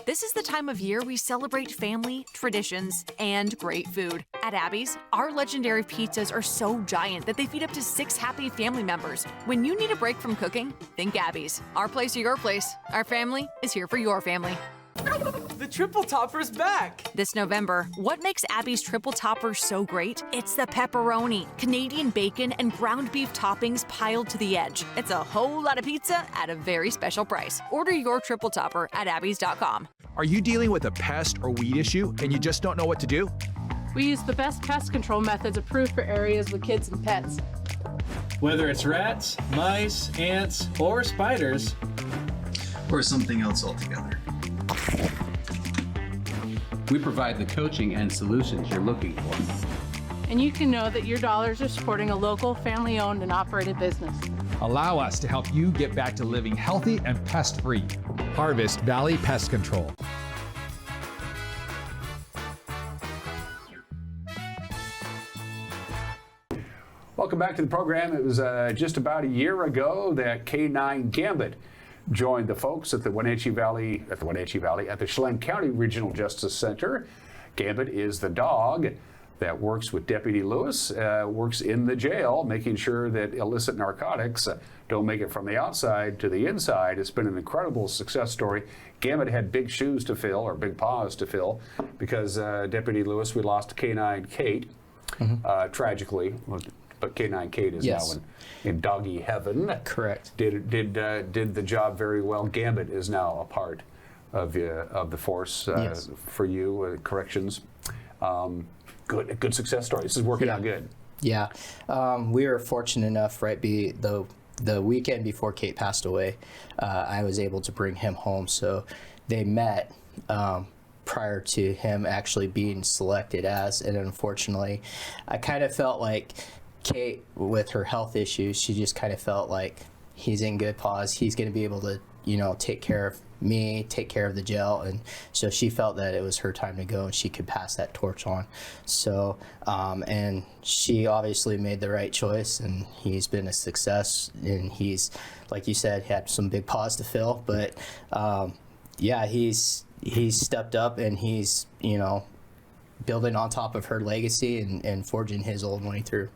This is the time of year we celebrate family, traditions, and great food. At Abby's, our legendary pizzas are so giant that they feed up to 6 happy family members. When you need a break from cooking, think Abby's. Our place or your place. Our family is here for your family. The Triple Topper's back! This November, what makes Abby's Triple Topper so great? It's the pepperoni, Canadian bacon, and ground beef toppings piled to the edge. It's a whole lot of pizza at a very special price. Order your Triple Topper at abbys.com. Are you dealing with a pest or weed issue and you just don't know what to do? We use the best pest control methods approved for areas with kids and pets. Whether it's rats, mice, ants, or spiders, or something else altogether, we provide the coaching and solutions you're looking for. And you can know that your dollars are supporting a local, family-owned and operated business. Allow us to help you get back to living healthy and pest-free. Harvest Valley Pest Control. Welcome back to the program. It was just about a year ago that K9 Gambit joined the folks at the Chelan County Regional Justice Center. Gambit is the dog that works with Deputy Lewis, works in the jail, making sure that illicit narcotics don't make it from the outside to the inside. It's been an incredible success story. Gambit had big shoes to fill, or big paws to fill, because Deputy Lewis, we lost K9 Kate, tragically. But K9 Kate is now in doggy heaven. Correct. Did the job very well. Gambit is now a part of the force for you, corrections. Good success story. This is working out good. Yeah, we were fortunate enough, right? The weekend before Kate passed away, I was able to bring him home. So they met prior to him actually being selected as, and unfortunately, I kind of felt like Kate, with her health issues, she just kind of felt like he's in good paws. He's going to be able to, take care of me, take care of the jail, and so she felt that it was her time to go and she could pass that torch on. So, and she obviously made the right choice, and he's been a success, and he's, like you said, had some big paws to fill, but yeah, he's stepped up, and he's, building on top of her legacy and forging his old way through.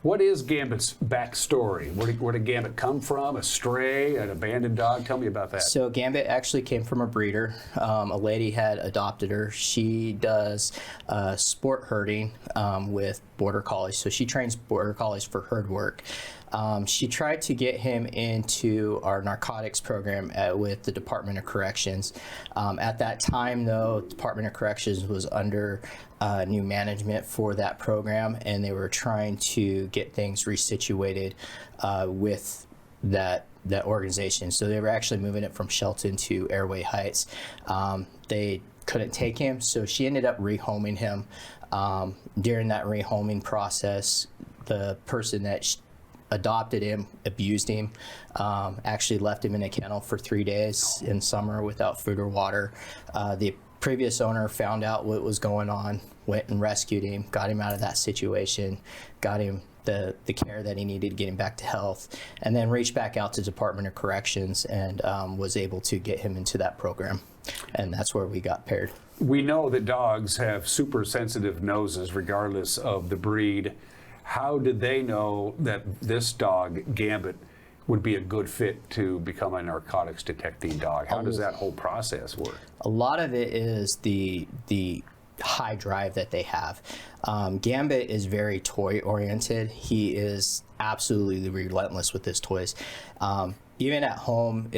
What is Gambit's backstory? Where did Gambit come from? A stray, an abandoned dog? Tell me about that. So Gambit actually came from a breeder. A lady had adopted her. She does sport herding with border collies. So she trains border collies for herd work. She tried to get him into our narcotics program with the Department of Corrections. At that time, though, Department of Corrections was under new management for that program, and they were trying to get things resituated with that organization. So they were actually moving it from Shelton to Airway Heights. They couldn't take him, so she ended up rehoming him. During that rehoming process, the person that adopted him, abused him, actually left him in a kennel for 3 days in summer without food or water. The previous owner found out what was going on, went and rescued him, got him out of that situation, got him the care that he needed to get him back to health, and then reached back out to Department of Corrections and was able to get him into that program. And that's where we got paired. We know that dogs have super sensitive noses regardless of the breed. How did they know that this dog, Gambit, would be a good fit to become a narcotics detecting dog? How does that whole process work? A lot of it is the high drive that they have. Gambit is very toy oriented. He is absolutely relentless with his toys. Even at home,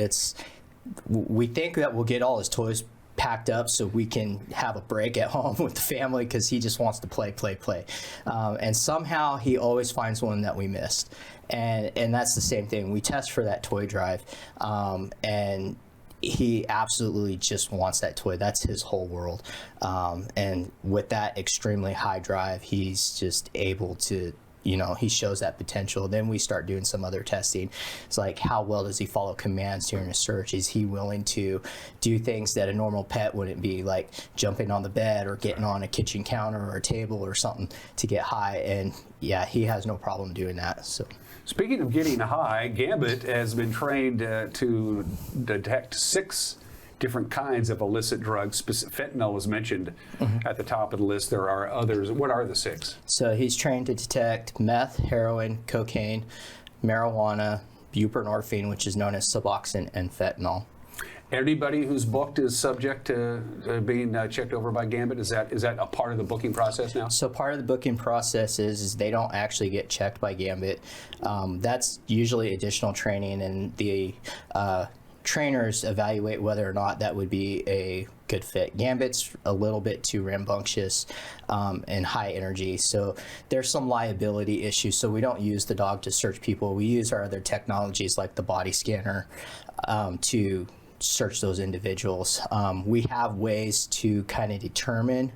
we think that we'll get all his toys packed up so we can have a break at home with the family, because he just wants to play. And somehow he always finds one that we missed. And that's the same thing. We test for that toy drive, and he absolutely just wants that toy. That's his whole world. And with that extremely high drive, he's just able to, he shows that potential. Then we start doing some other testing. It's like, how well does he follow commands during a search? Is he willing to do things that a normal pet wouldn't be, like jumping on the bed or getting on a kitchen counter or a table or something to get high? And yeah, he has no problem doing that. So. Speaking of getting high, Gambit has been trained to detect 6 different kinds of illicit drugs. Fentanyl was mentioned at the top of the list. There are others. What are the 6? So he's trained to detect meth, heroin, cocaine, marijuana, buprenorphine, which is known as Suboxone, and fentanyl. Anybody who's booked is subject to being checked over by Gambit? Is that a part of the booking process now? So part of the booking process is they don't actually get checked by Gambit. That's usually additional training, and the trainers evaluate whether or not that would be a good fit. Gambit's a little bit too rambunctious and high energy, so there's some liability issues, so we don't use the dog to search people. We use our other technologies like the body scanner to search those individuals. We have ways to kind of determine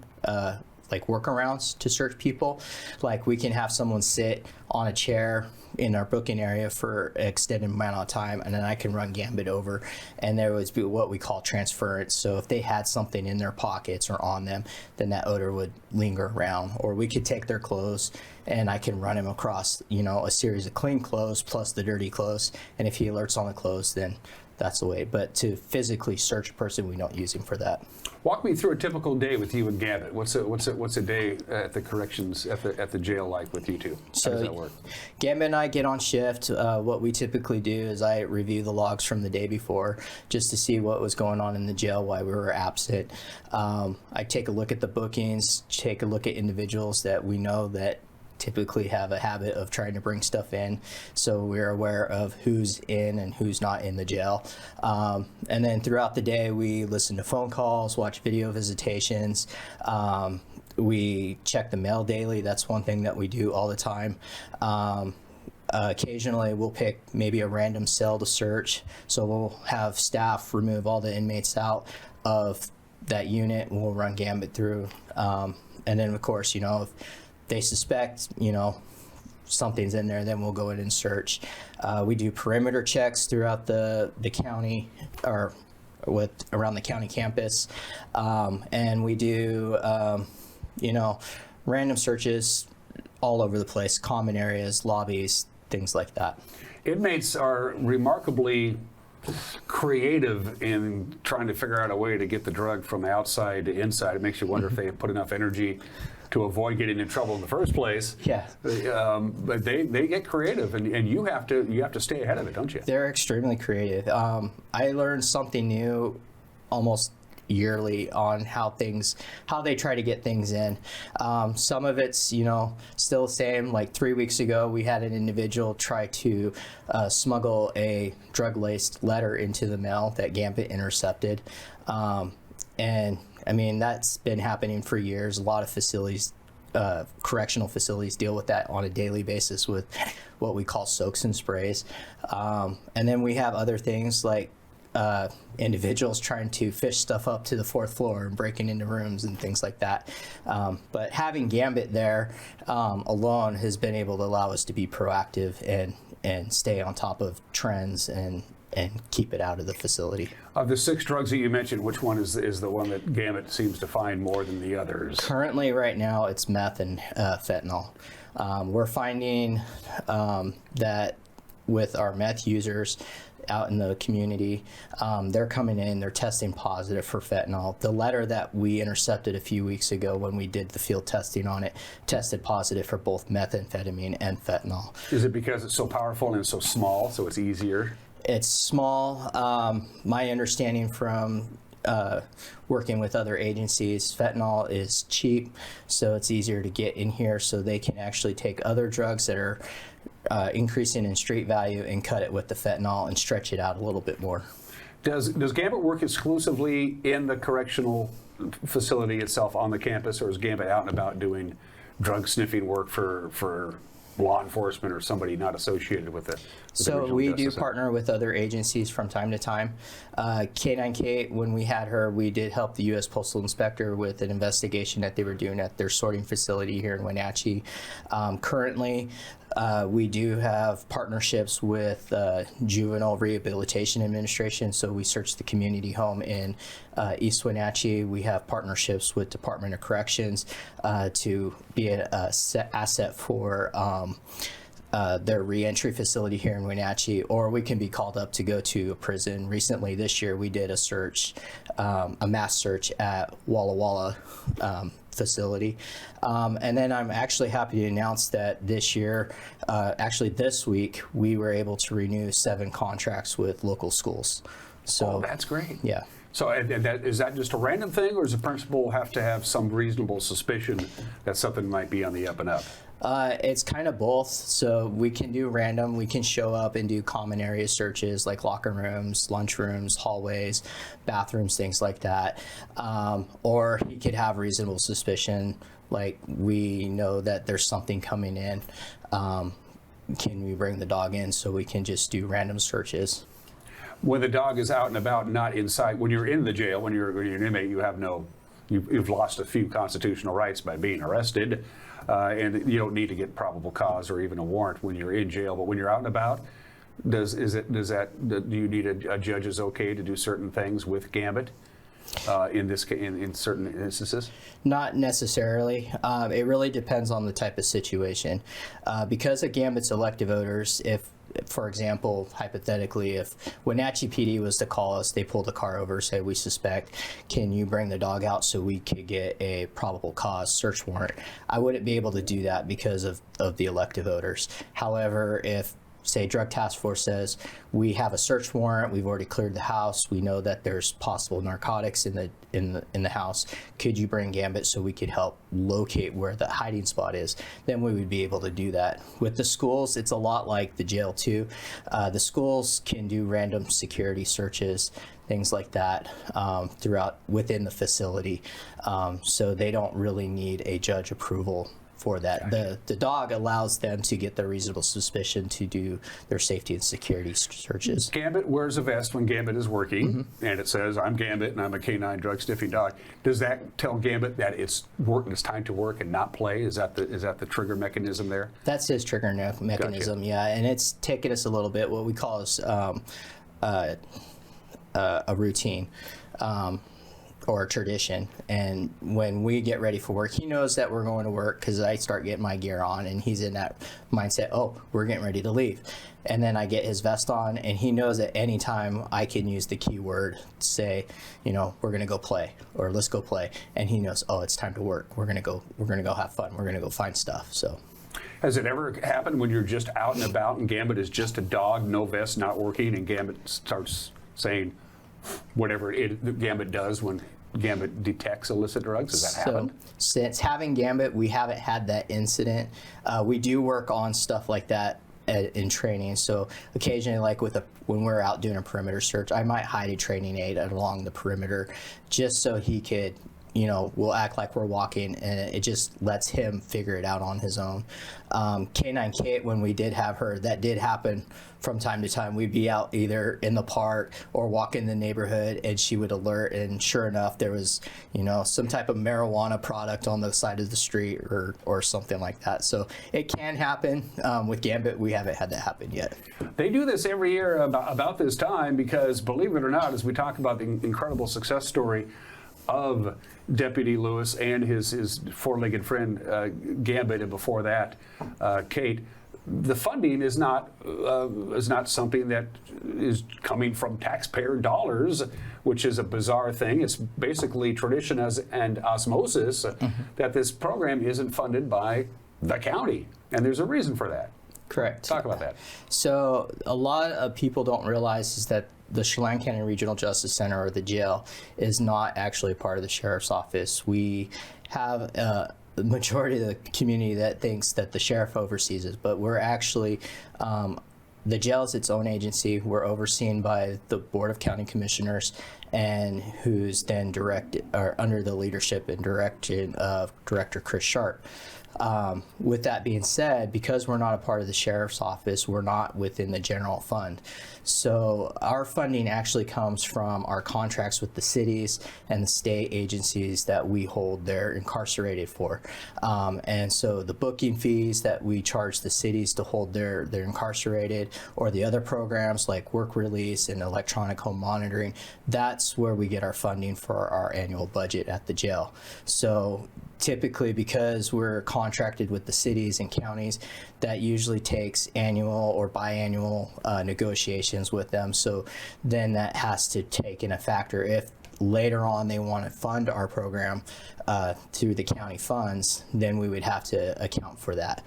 like workarounds to search people. Like we can have someone sit on a chair in our booking area for an extended amount of time, and then I can run Gambit over, and there would be what we call transference. So if they had something in their pockets or on them, then that odor would linger around. Or we could take their clothes and I can run him across, you know, a series of clean clothes plus the dirty clothes, and if he alerts on the clothes, then that's the way. But to physically search a person, we don't use him for that. Walk me through a typical day with you and Gambit. What's a day at the corrections at the jail like with you two? How does that work? Gambit and I get on shift. What we typically do is I review the logs from the day before just to see what was going on in the jail, why we were absent. I take a look at the bookings, take a look at individuals that we know that typically have a habit of trying to bring stuff in, so we're aware of who's in and who's not in the jail. And then throughout the day, we listen to phone calls, watch video visitations. We check the mail daily. That's one thing that we do all the time. Occasionally, we'll pick maybe a random cell to search, so we'll have staff remove all the inmates out of that unit, and we'll run Gambit through. And then, of course, you know, if they suspect, you know, something's in there, then we'll go in and search. We do perimeter checks throughout the county, or around the county campus, and we do, you know, random searches all over the place, common areas, lobbies, things like that. Inmates are remarkably creative in trying to figure out a way to get the drug from outside to inside. It makes you wonder if they put enough energy to avoid getting in trouble in the first place. Yeah. But they get creative, and you have to stay ahead of it, don't you? They're extremely creative. I learned something new almost yearly on how they try to get things in. Some of it's, you know, still the same. Like 3 weeks ago, we had an individual try to smuggle a drug-laced letter into the mail that Gambit intercepted. And I mean, that's been happening for years. A lot of facilities, correctional facilities, deal with that on a daily basis with what we call soaks and sprays. And then we have other things like individuals trying to fish stuff up to the 4th floor and breaking into rooms and things like that. But having Gambit there alone has been able to allow us to be proactive and stay on top of trends and keep it out of the facility. Of the 6 drugs that you mentioned, which one is the one that Gambit seems to find more than the others? Currently, right now, it's meth and fentanyl. We're finding that with our meth users out in the community, they're coming in, they're testing positive for fentanyl. The letter that we intercepted a few weeks ago when we did the field testing on it tested positive for both methamphetamine and fentanyl. Is it because it's so powerful and so small, so it's easier? It's small. My understanding from working with other agencies, fentanyl is cheap, so it's easier to get in here, so they can actually take other drugs that are increasing in street value and cut it with the fentanyl and stretch it out a little bit more. Does Gambit work exclusively in the correctional facility itself on the campus, or is Gambit out and about doing drug sniffing work for law enforcement or somebody not associated with it? So we do partner with other agencies from time to time. K9 Kate, when we had her, we did help the U.S. Postal Inspector with an investigation that they were doing at their sorting facility here in Wenatchee. Currently, we do have partnerships with Juvenile Rehabilitation Administration, so we search the community home in East Wenatchee. We have partnerships with Department of Corrections to be an asset for their reentry facility here in Wenatchee, or we can be called up to go to a prison. Recently, this year, we did a search, a mass search at Walla Walla facility. And then I'm actually happy to announce that this year, actually this week, we were able to renew 7 contracts with local schools. So that's great. Yeah. So is that just a random thing, or does the principal have to have some reasonable suspicion that something might be on the up and up? It's kind of both. So we can do random. We can show up and do common area searches like locker rooms, lunchrooms, hallways, bathrooms, things like that. Or he could have reasonable suspicion, like we know that there's something coming in. Can we bring the dog in so we can just do random searches? When the dog is out and about, not inside, when you're in the jail, when you're an inmate, you've lost a few constitutional rights by being arrested, and you don't need to get probable cause or even a warrant when you're in jail. But when you're out and about, do you need a judge's okay to do certain things with Gambit? In certain instances? Not necessarily. It really depends on the type of situation. Because of Gambit's elective odors, if, for example, hypothetically, if Wenatchee PD was to call us, they pull the car over, say, we suspect, can you bring the dog out so we could get a probable cause search warrant? I wouldn't be able to do that because of the elective odors. However, if say drug task force says we have a search warrant, we've already cleared the house, we know that there's possible narcotics in the house, could you bring Gambit so we could help locate where the hiding spot is, then we would be able to do that. With the schools, it's a lot like the jail too. The schools can do random security searches, things like that, throughout within the facility, so they don't really need a judge approval for that. Gotcha. The dog allows them to get the reasonable suspicion to do their safety and security searches. Gambit wears a vest when Gambit is working, and it says, I'm Gambit and I'm a canine drug sniffing dog. Does that tell Gambit that it's time to work and not play? Is that the trigger mechanism there? That's his trigger mechanism, Gotcha. yeah. And it's taken us a little bit, what we call a routine. Or a tradition, and when we get ready for work, he knows that we're going to work because I start getting my gear on and he's in that mindset, oh, we're getting ready to leave. And then I get his vest on and he knows at any time I can use the keyword to say, we're gonna go play or let's go play, and he knows, oh, it's time to work, we're gonna go have fun, we're gonna go find stuff. So has it ever happened when you're just out and about and Gambit is just a dog, no vest, not working, and Gambit starts saying whatever Gambit does when Gambit detects illicit drugs? Has that happened? Since having Gambit, we haven't had that incident. We do work on stuff like that in training. So occasionally, like when we're out doing a perimeter search, I might hide a training aid along the perimeter just so he could, we'll act like we're walking, and it just lets him figure it out on his own. Canine Kate, when we did have her, that did happen from time to time. We'd be out either in the park or walking the neighborhood, and she would alert, and sure enough, there was, some type of marijuana product on the side of the street or something like that. So it can happen. With Gambit, we haven't had that happen yet. They do this every year about this time because, believe it or not, as we talk about the incredible success story of Deputy Lewis and his four-legged friend Gambit, and before that, Kate, the funding is not something that is coming from taxpayer dollars, which is a bizarre thing. It's basically tradition and osmosis that this program isn't funded by the county, and there's a reason for that. Correct. Talk about that. So a lot of people don't realize is that the Chelan County Regional Justice Center, or the jail, is not actually part of the sheriff's office. We have the majority of the community that thinks that the sheriff oversees it, but we're actually, the jail is its own agency. We're overseen by the Board of County Commissioners, and who's then under the leadership and direction of Director Chris Sharp. With that being said, because we're not a part of the sheriff's office, we're not within the general fund. So our funding actually comes from our contracts with the cities and the state agencies that we hold they're incarcerated for. And so the booking fees that we charge the cities to hold their incarcerated, or the other programs like work release and electronic home monitoring, that's where we get our funding for our annual budget at the jail. So typically, because we're contracted with the cities and counties, that usually takes annual or biannual negotiations with them. So then that has to take in a factor. If later on they want to fund our program through the county funds, then we would have to account for that.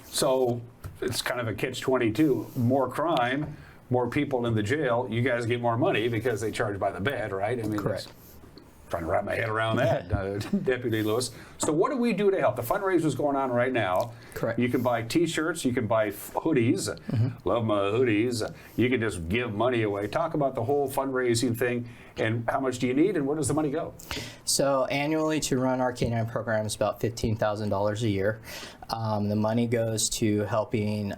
So it's kind of a catch-22. More crime, more people in the jail, you guys get more money because they charge by the bed, right? I mean, correct. Trying to wrap my head around that, Deputy Lewis. So what do we do to help? The fundraiser's going on right now. Correct. You can buy T-shirts. You can buy hoodies. Love my hoodies. You can just give money away. Talk about the whole fundraising thing and how much do you need and where does the money go? So annually to run our canine program is about $15,000 a year. The money goes to helping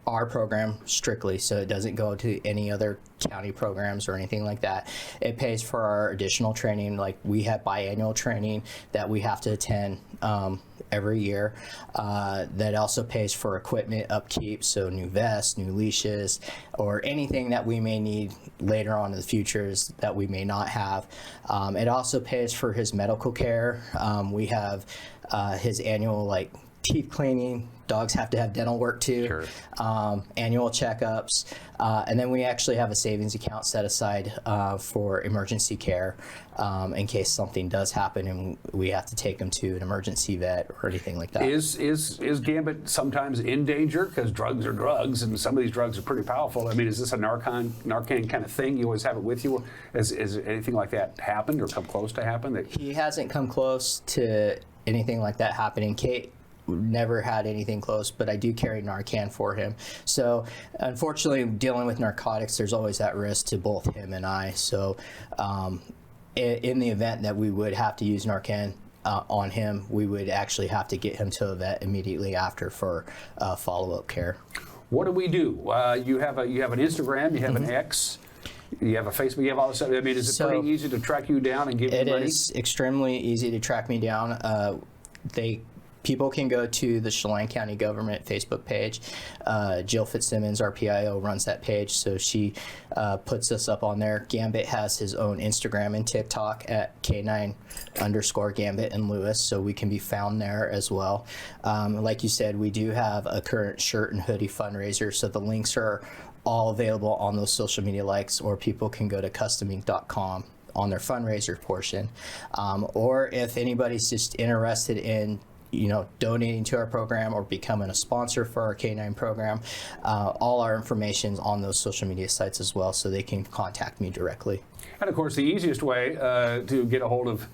our program strictly, so it doesn't go to any other county programs or anything like that. It pays for our additional training, like we have biannual training that we have to attend every year. That also pays for equipment upkeep, so new vests, new leashes, or anything that we may need later on in the futures that we may not have. It also pays for his medical care. We have his annual teeth cleaning. Dogs have to have dental work too. Sure. Annual checkups, and then we actually have a savings account set aside for emergency care in case something does happen and we have to take them to an emergency vet or anything like that. Is Gambit sometimes in danger because drugs are drugs and some of these drugs are pretty powerful? I mean, is this a Narcan kind of thing? You always have it with you. Has anything like that happened or come close to happen? He hasn't come close to anything like that happening. Kate never had anything close, but I do carry Narcan for him. So unfortunately, dealing with narcotics, there's always that risk to both him and I. So in the event that we would have to use Narcan on him, we would actually have to get him to a vet immediately after for follow-up care. What do we do? You have an Instagram, you have an X, you have a Facebook, you have all this stuff. I mean, is it pretty easy to track you down and give you money? It is extremely easy to track me down. People can go to the Chelan County Government Facebook page. Jill Fitzsimmons, our PIO, runs that page, so she puts us up on there. Gambit has his own Instagram and TikTok at K9_Gambit and Lewis, so we can be found there as well. Like you said, we do have a current shirt and hoodie fundraiser, so the links are all available on those social media likes, or people can go to customink.com on their fundraiser portion. Or if anybody's just interested in donating to our program or becoming a sponsor for our canine program, all our information's on those social media sites as well, so they can contact me directly. And of course, the easiest way to get a hold of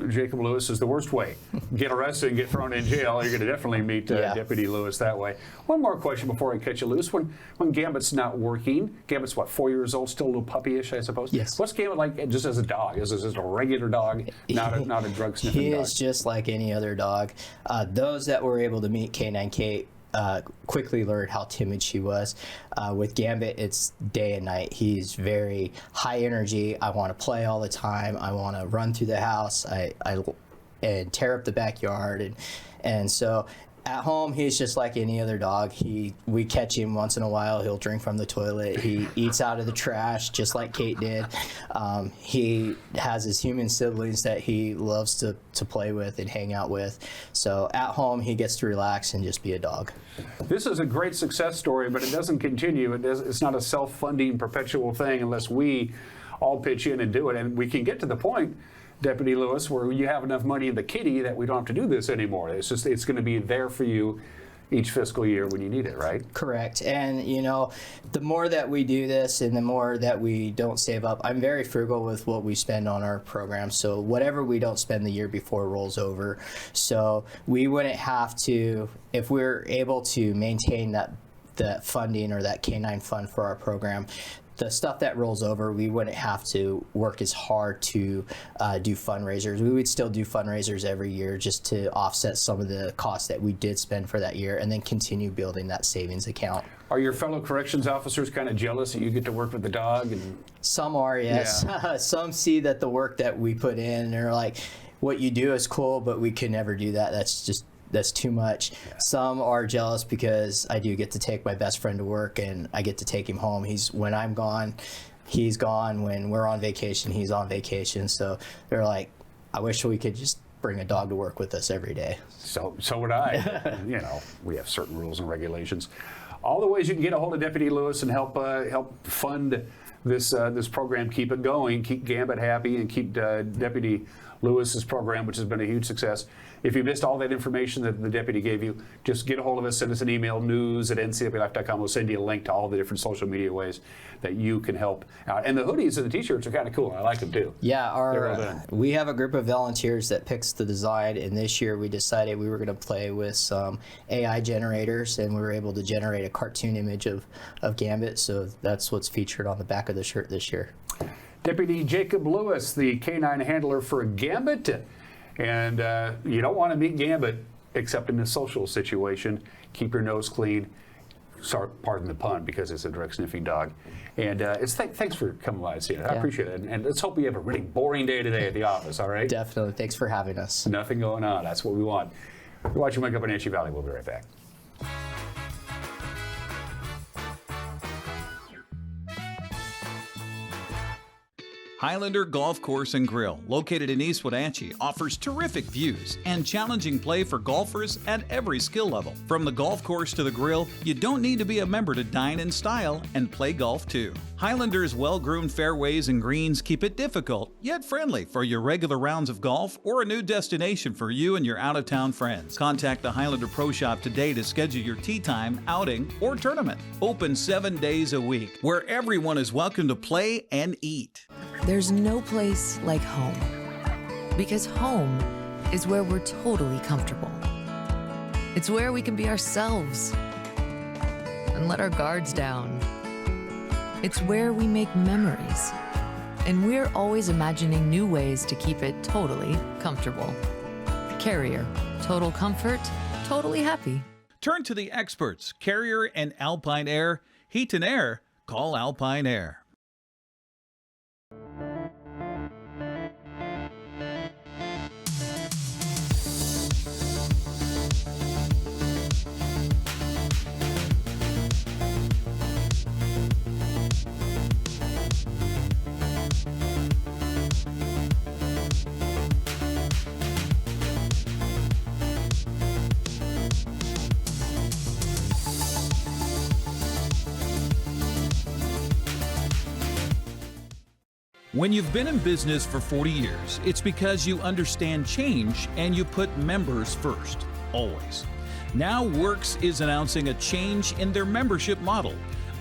Jacob Lewis is the worst way. Get arrested and get thrown in jail. You're going to definitely meet Deputy Lewis that way. One more question before I cut you loose. When Gambit's not working, Gambit's what, 4 years old, still a little puppyish, I suppose? Yes. What's Gambit like just as a dog? Is it just a regular dog, not a drug sniffing dog? He is just like any other dog. Those that were able to meet K9 Kate quickly learned how timid she was. With Gambit, it's day and night. He's very high energy. I want to play all the time. I want to run through the house. And tear up the backyard. And so at home, he's just like any other dog. We catch him once in a while. He'll drink from the toilet. He eats out of the trash, just like Kate did. He has his human siblings that he loves to play with and hang out with. So at home, he gets to relax and just be a dog. This is a great success story, but it doesn't continue. It's not a self-funding perpetual thing unless we all pitch in and do it. And we can get to the point, Deputy Lewis, where you have enough money in the kitty that we don't have to do this anymore. It's going to be there for you each fiscal year when you need it, right? Correct. And the more that we do this and the more that we don't save up, I'm very frugal with what we spend on our program. So whatever we don't spend the year before rolls over. So we wouldn't have to, if we're able to maintain that funding or that canine fund for our program, the stuff that rolls over, we wouldn't have to work as hard to do fundraisers. We would still do fundraisers every year just to offset some of the costs that we did spend for that year and then continue building that savings account. Are your fellow corrections officers kind of jealous that you get to work with the dog? Some are, yes. Yeah. Some see that the work that we put in, and they're like, what you do is cool, but we could never do that. That's too much. Yeah. Some are jealous because I do get to take my best friend to work and I get to take him home. When I'm gone, he's gone. When we're on vacation, he's on vacation. So they're like, I wish we could just bring a dog to work with us every day. So would I. We have certain rules and regulations. All the ways you can get a hold of Deputy Lewis and help fund this program, keep it going, keep Gambit happy, and keep Deputy Lewis's program, which has been a huge success. If you missed all that information that the deputy gave you, just get a hold of us, send us an email, news@ncwlife.com. We'll send you a link to all the different social media ways that you can help out. And the hoodies and the t-shirts are kind of cool. I like them too. Yeah, we have a group of volunteers that picks the design, and this year we decided we were going to play with some AI generators, and we were able to generate a cartoon image of Gambit, so that's what's featured on the back of the shirt this year. Deputy Jacob Lewis, the canine handler for Gambit. And you don't want to meet Gambit except in a social situation. Keep your nose clean. Sorry, pardon the pun, because it's a direct sniffing dog. And thanks for coming by and seeing it. I appreciate it. And let's hope we have a really boring day today at the office, all right? Definitely. Thanks for having us. Nothing going on. That's what we want. You're watching Wake Up Wenatchee Valley. We'll be right back. Highlander Golf Course and Grill, located in East Wenatchee, offers terrific views and challenging play for golfers at every skill level. From the golf course to the grill, you don't need to be a member to dine in style and play golf too. Highlander's well-groomed fairways and greens keep it difficult, yet friendly for your regular rounds of golf or a new destination for you and your out-of-town friends. Contact the Highlander Pro Shop today to schedule your tee time, outing, or tournament. Open 7 days a week, where everyone is welcome to play and eat. There's no place like home, because home is where we're totally comfortable. It's where we can be ourselves and let our guards down. It's where we make memories, and we're always imagining new ways to keep it totally comfortable. Carrier, total comfort, totally happy. Turn to the experts, Carrier and Alpine Air. Heat and air, call Alpine Air. When you've been in business for 40 years, it's because you understand change and you put members first, always. Now Works is announcing a change in their membership model.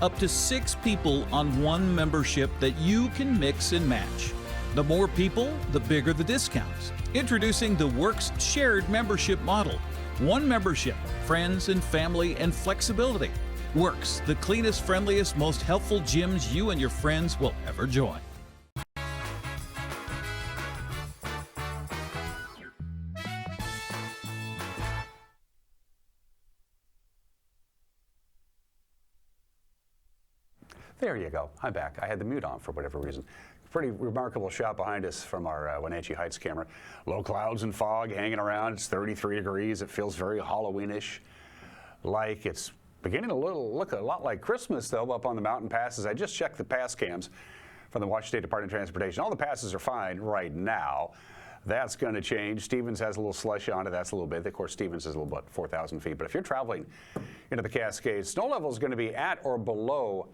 Up to 6 people on one membership that you can mix and match. The more people, the bigger the discounts. Introducing the Works shared membership model. One membership, friends and family and flexibility. Works, the cleanest, friendliest, most helpful gyms you and your friends will ever join. There you go. I'm back. I had the mute on for whatever reason. Pretty remarkable shot behind us from our Wenatchee Heights camera. Low clouds and fog hanging around. It's 33 degrees. It feels very Halloweenish. Like it's beginning to look a lot like Christmas, though, up on the mountain passes. I just checked the pass cams from the Washington State Department of Transportation. All the passes are fine right now. That's going to change. Stevens has a little slush on it. That's a little bit. Of course, Stevens is a little bit 4,000 feet. But if you're traveling into the Cascades, snow level is going to be at or below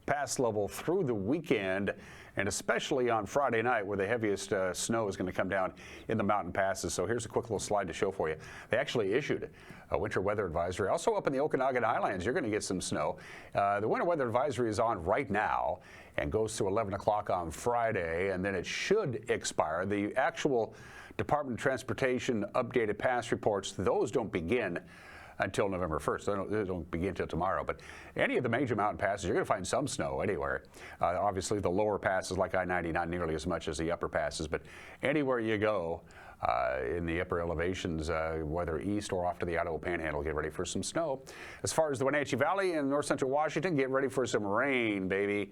pass level through the weekend, and especially on Friday night, where the heaviest snow is going to come down in the mountain passes. So here's a quick little slide to show for you. They actually issued a winter weather advisory. Also up in the Okanagan Highlands, you're going to get some snow. The winter weather advisory is on right now and goes to 11 o'clock on Friday, and then it should expire. The actual Department of Transportation updated pass reports, those don't begin until November 1st. They don't begin until tomorrow. But any of the major mountain passes, you're going to find some snow anywhere. Obviously, the lower passes like I-90, not nearly as much as the upper passes. But anywhere you go in the upper elevations, whether east or off to the Idaho Panhandle, get ready for some snow. As far as the Wenatchee Valley and north central Washington, get ready for some rain, baby.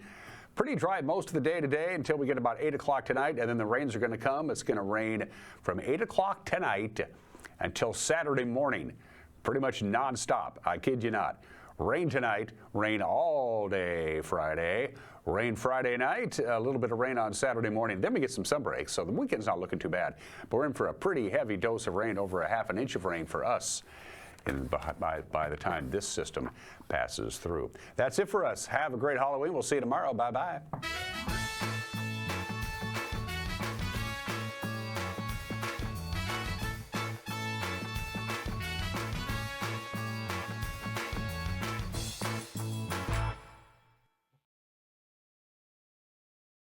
Pretty dry most of the day today until we get about 8 o'clock tonight, and then the rains are going to come. It's going to rain from 8 o'clock tonight until Saturday morning. Pretty much nonstop. I kid you not. Rain tonight, rain all day Friday, rain Friday night, a little bit of rain on Saturday morning. Then we get some sun breaks, so the weekend's not looking too bad. But we're in for a pretty heavy dose of rain, over a half an inch of rain for us by the time this system passes through. That's it for us. Have a great Halloween. We'll see you tomorrow. Bye-bye.